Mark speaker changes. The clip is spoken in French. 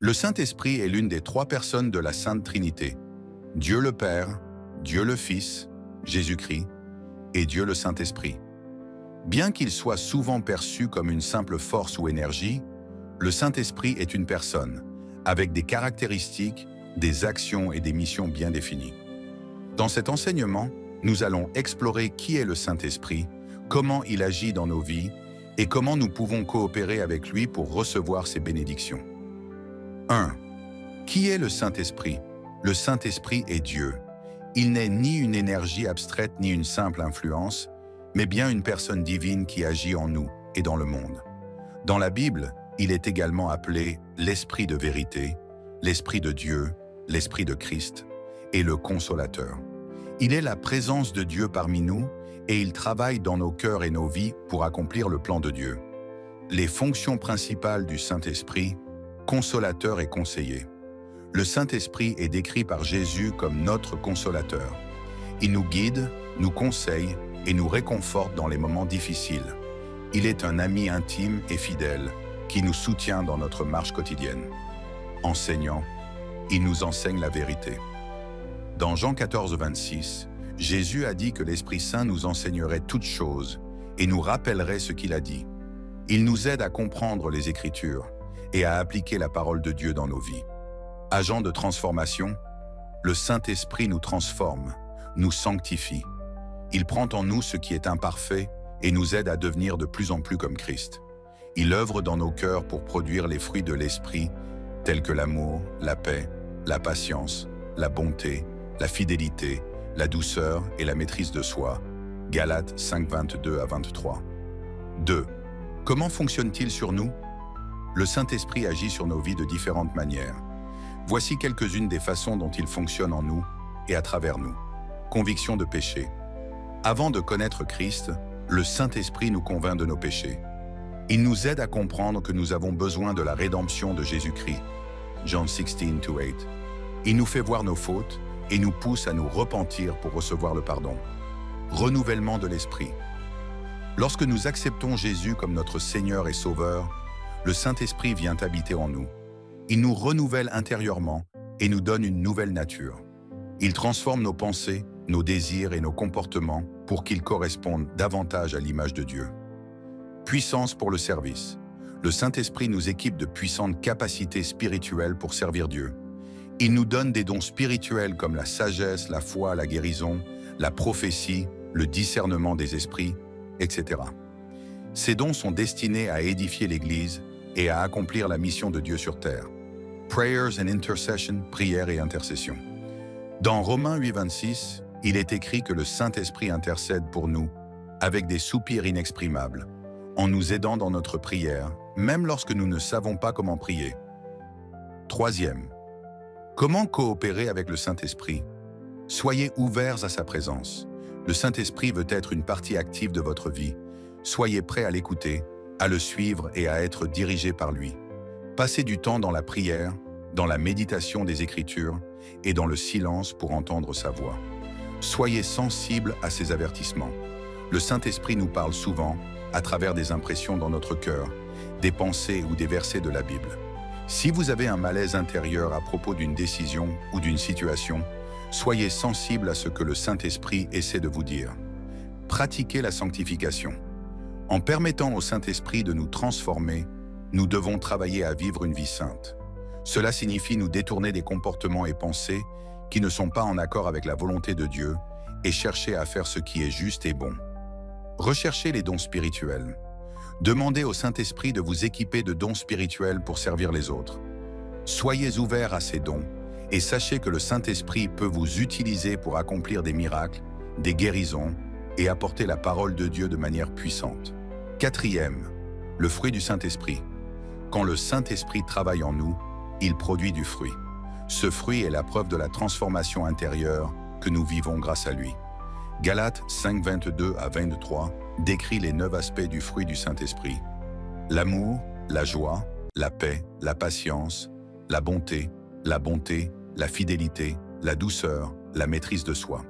Speaker 1: Le Saint-Esprit est l'une des trois personnes de la Sainte Trinité. Dieu le Père, Dieu le Fils, Jésus-Christ, et Dieu le Saint-Esprit. Bien qu'il soit souvent perçu comme une simple force ou énergie, le Saint-Esprit est une personne, avec des caractéristiques, des actions et des missions bien définies. Dans cet enseignement, nous allons explorer qui est le Saint-Esprit, comment il agit dans nos vies et comment nous pouvons coopérer avec lui pour recevoir ses bénédictions. 1. Qui est le Saint-Esprit? Le Saint-Esprit est Dieu. Il n'est ni une énergie abstraite ni une simple influence, mais bien une personne divine qui agit en nous et dans le monde. Dans la Bible, il est également appelé l'Esprit de vérité, l'Esprit de Dieu, l'Esprit de Christ et le Consolateur. Il est la présence de Dieu parmi nous et il travaille dans nos cœurs et nos vies pour accomplir le plan de Dieu. Les fonctions principales du Saint-Esprit, consolateur et conseiller. Le Saint-Esprit est décrit par Jésus comme notre consolateur. Il nous guide, nous conseille et nous réconforte dans les moments difficiles. Il est un ami intime et fidèle qui nous soutient dans notre marche quotidienne. Enseignant, il nous enseigne la vérité. Dans Jean 14, 26, Jésus a dit que l'Esprit Saint nous enseignerait toutes choses et nous rappellerait ce qu'il a dit. Il nous aide à comprendre les Écritures et à appliquer la parole de Dieu dans nos vies. Agent de transformation, le Saint-Esprit nous transforme, nous sanctifie. Il prend en nous ce qui est imparfait et nous aide à devenir de plus en plus comme Christ. Il œuvre dans nos cœurs pour produire les fruits de l'Esprit, tels que l'amour, la paix, la patience, la bonté, la fidélité, la douceur et la maîtrise de soi. Galates 5, 22 à 23. 2. Comment fonctionne-t-il sur nous? Le Saint-Esprit agit sur nos vies de différentes manières. Voici quelques-unes des façons dont il fonctionne en nous et à travers nous. Conviction de péché. Avant de connaître Christ, le Saint-Esprit nous convainc de nos péchés. Il nous aide à comprendre que nous avons besoin de la rédemption de Jésus-Christ. John 16, 8. Il nous fait voir nos fautes et nous pousse à nous repentir pour recevoir le pardon. Renouvellement de l'esprit. Lorsque nous acceptons Jésus comme notre Seigneur et Sauveur, le Saint-Esprit vient habiter en nous. Il nous renouvelle intérieurement et nous donne une nouvelle nature. Il transforme nos pensées, nos désirs et nos comportements pour qu'ils correspondent davantage à l'image de Dieu. Puissance pour le service. Le Saint-Esprit nous équipe de puissantes capacités spirituelles pour servir Dieu. Il nous donne des dons spirituels comme la sagesse, la foi, la guérison, la prophétie, le discernement des esprits, etc. Ces dons sont destinés à édifier l'Église et à accomplir la mission de Dieu sur terre. Prayers and intercession, prière et intercession. Dans Romains 8, 26, il est écrit que le Saint-Esprit intercède pour nous avec des soupirs inexprimables, en nous aidant dans notre prière, même lorsque nous ne savons pas comment prier. 3e. Comment coopérer avec le Saint-Esprit? Soyez ouverts à sa présence. Le Saint-Esprit veut être une partie active de votre vie. Soyez prêts à l'écouter, à le suivre et à être dirigés par lui. Passez du temps dans la prière, dans la méditation des Écritures et dans le silence pour entendre sa voix. Soyez sensibles à ses avertissements. Le Saint-Esprit nous parle souvent à travers des impressions dans notre cœur, des pensées ou des versets de la Bible. Si vous avez un malaise intérieur à propos d'une décision ou d'une situation, soyez sensibles à ce que le Saint-Esprit essaie de vous dire. Pratiquez la sanctification. En permettant au Saint-Esprit de nous transformer, nous devons travailler à vivre une vie sainte. Cela signifie nous détourner des comportements et pensées qui ne sont pas en accord avec la volonté de Dieu et chercher à faire ce qui est juste et bon. Recherchez les dons spirituels. Demandez au Saint-Esprit de vous équiper de dons spirituels pour servir les autres. Soyez ouverts à ces dons et sachez que le Saint-Esprit peut vous utiliser pour accomplir des miracles, des guérisons et apporter la parole de Dieu de manière puissante. 4e, le fruit du Saint-Esprit. Quand le Saint-Esprit travaille en nous, il produit du fruit. Ce fruit est la preuve de la transformation intérieure que nous vivons grâce à lui. Galates 5, 22 à 23 décrit les 9 aspects du fruit du Saint-Esprit. L'amour, la joie, la paix, la patience, la bonté, la fidélité, la douceur, la maîtrise de soi.